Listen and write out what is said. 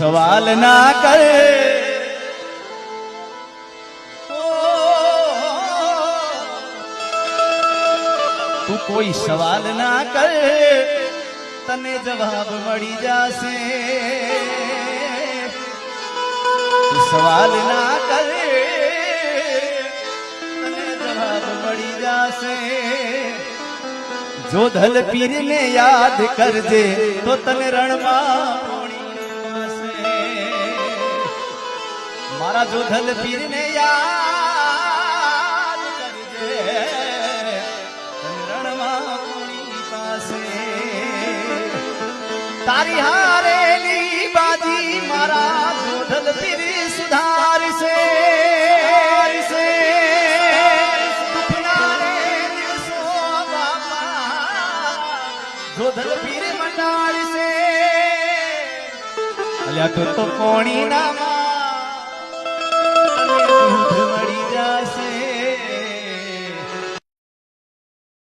સવાલ ના કરે તું કોઈ સવાલ ના કરે તને જવાબ મળી જશે તું સવાલ ના કરે તને જવાબ મળી જશે જો ધલ પીર ને યાદ કરજે તો તને રણમાં મારા જો ધલ પીર ને યાદ કરજે તને રણમાં કોણી પાસે તારી હારેલી બાજી મારા જો ધલ પીર સુધારશે જો ધલ પીર મંડાળશે અલ્યા તો કોણી ના